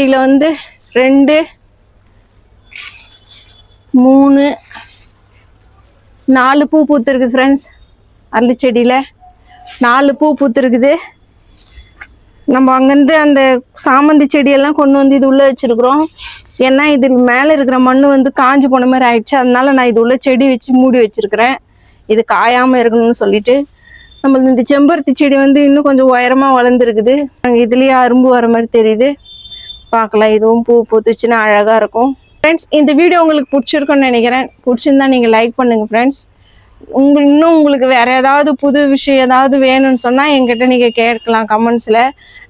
இதில் வந்து 2 3 4 பூ பூத்துருக்குது ஃப்ரெண்ட்ஸ். அரளி செடியில் 4 பூ பூத்துருக்குது. நம்ம அங்கேருந்து அந்த சாமந்தி செடியெல்லாம் கொண்டு வந்து இது உள்ளே வச்சுருக்குறோம். ஏன்னா இது மேலே இருக்கிற மண் வந்து காஞ்சி போன மாதிரி ஆயிடுச்சு. அதனால நான் இது உள்ள செடி வச்சு மூடி வச்சுருக்கிறேன், இது காயாமல் இருக்கணும்னு சொல்லிட்டு. நம்மளுக்கு இந்த செம்பருத்தி செடி வந்து இன்னும் கொஞ்சம் உயரமாக வளர்ந்துருக்குது. இதுலேயே அரும்பு வர மாதிரி தெரியுது. பார்க்கலாம், இதுவும் பூ பூத்துச்சுன்னா அழகாக இருக்கும். ஃப்ரெண்ட்ஸ், இந்த வீடியோ உங்களுக்கு பிடிச்சிருக்குன்னு நினைக்கிறேன். பிடிச்சிருந்தா நீங்கள் லைக் பண்ணுங்கள் ஃப்ரெண்ட்ஸ். இன்னும் உங்களுக்கு வேறு ஏதாவது புது விஷயம் ஏதாவது வேணும்னு சொன்னால் என்கிட்ட நீங்கள் கேட்கலாம் கமெண்ட்ஸில்.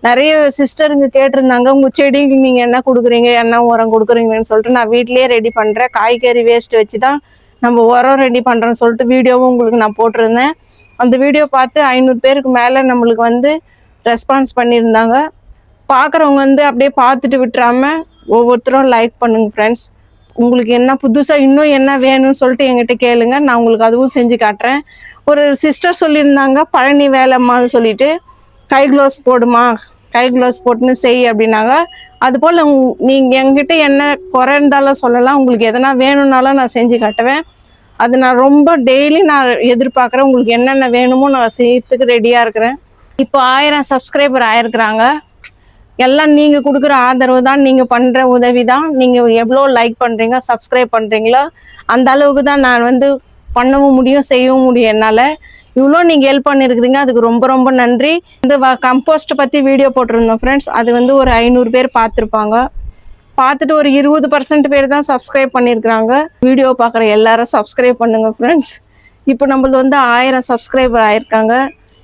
நிறைய சிஸ்டருங்க கேட்டிருந்தாங்க, உங்கள் செடிக்கு நீங்கள் என்ன கொடுக்குறீங்க, என்ன உரம் கொடுக்குறீங்கன்னு சொல்லிட்டு. நான் வீட்டிலேயே ரெடி பண்ணுறேன். காய்கறி வேஸ்ட் வச்சு தான் நம்ம உரம் ரெடி பண்ணுறேன்னு சொல்லிட்டு வீடியோவும் உங்களுக்கு நான் போட்டிருந்தேன். அந்த வீடியோ பார்த்து 500 பேருக்கு மேலே நம்மளுக்கு வந்து ரெஸ்பான்ஸ் பண்ணியிருந்தாங்க. பார்க்குறவங்க வந்து அப்படியே பார்த்துட்டு விட்டுறாமல் ஒவ்வொருத்தரும் லைக் பண்ணுங்கள் ஃப்ரெண்ட்ஸ். உங்களுக்கு என்ன புதுசாக இன்னும் என்ன வேணும்னு சொல்லிட்டு என்கிட்ட கேளுங்க, நான் உங்களுக்கு அதுவும் செஞ்சு காட்டுறேன். ஒரு சிஸ்டர் சொல்லியிருந்தாங்க, பழனி வேலைம்மான்னு சொல்லிட்டு, கை க்ளவுஸ் போடுமா, கை க்ளவுஸ் போட்டுன்னு செய் அப்படின்னாங்க. அதுபோல் நீங்கள் என்கிட்ட என்ன குறை இருந்தாலும் சொல்லலாம். உங்களுக்கு எதனா வேணும்னாலும் நான் செஞ்சு காட்டுவேன். அது நான் ரொம்ப டெய்லி நான் எதிர்பார்க்குறேன். உங்களுக்கு என்னென்ன வேணுமோ நான் செய்யறதுக்கு ரெடியாக இருக்கிறேன். இப்போ 1000 சப்ஸ்கிரைபர் ஆயிருக்கிறாங்க. எல்லாம் நீங்கள் கொடுக்குற ஆதரவு தான், நீங்கள் பண்ணுற உதவி தான். நீங்கள் எவ்வளோ லைக் பண்ணுறீங்க, சப்ஸ்கிரைப் பண்ணுறீங்களோ அந்த அளவுக்கு தான் நான் வந்து பண்ணவும் முடியும், செய்யவும் முடியும் என்னால். இவ்வளோ நீங்கள் ஹெல்ப் பண்ணியிருக்கிறீங்க, அதுக்கு ரொம்ப ரொம்ப நன்றி. இந்த கம்போஸ்ட்டை பற்றி வீடியோ போட்டிருந்தோம் ஃப்ரெண்ட்ஸ். அது வந்து ஒரு 500 பேர் பார்த்துருப்பாங்க. பார்த்துட்டு ஒரு 20% பேர் தான் சப்ஸ்கிரைப் பண்ணியிருக்கிறாங்க. வீடியோ பார்க்குற எல்லாரும் சப்ஸ்கிரைப் பண்ணுங்கள் ஃப்ரெண்ட்ஸ். இப்போ நம்மளது வந்து 1000 சப்ஸ்கிரைபர் ஆயிருக்காங்க.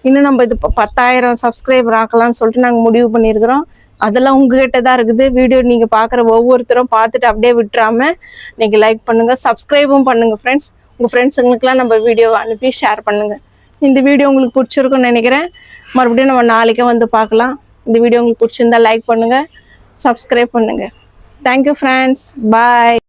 இன்னும் நம்ம இது 10,000 சப்ஸ்கிரைபர் ஆக்கலாம்னு சொல்லிட்டு நாங்கள் முடிவு பண்ணியிருக்கிறோம். அதெல்லாம் உங்ககிட்ட தான் இருக்குது. வீடியோ நீங்கள் பார்க்குற ஒவ்வொருத்தரும் பார்த்துட்டு அப்படியே விட்டுறாமல் நீங்கள் லைக் பண்ணுங்கள், சப்ஸ்கிரைபும் பண்ணுங்கள் ஃப்ரெண்ட்ஸ். உங்கள் ஃப்ரெண்ட்ஸுங்களுக்கெல்லாம் நம்ம வீடியோவை அனுப்பி ஷேர் பண்ணுங்கள். இந்த வீடியோ உங்களுக்கு பிடிச்சிருக்குன்னு நினைக்கிறேன். மறுபடியும் நம்ம நாளைக்கே வந்து பார்க்கலாம். இந்த வீடியோ உங்களுக்கு பிடிச்சிருந்தா லைக் பண்ணுங்கள், சப்ஸ்கிரைப் பண்ணுங்கள். தேங்க்யூ ஃப்ரெண்ட்ஸ், பாய்.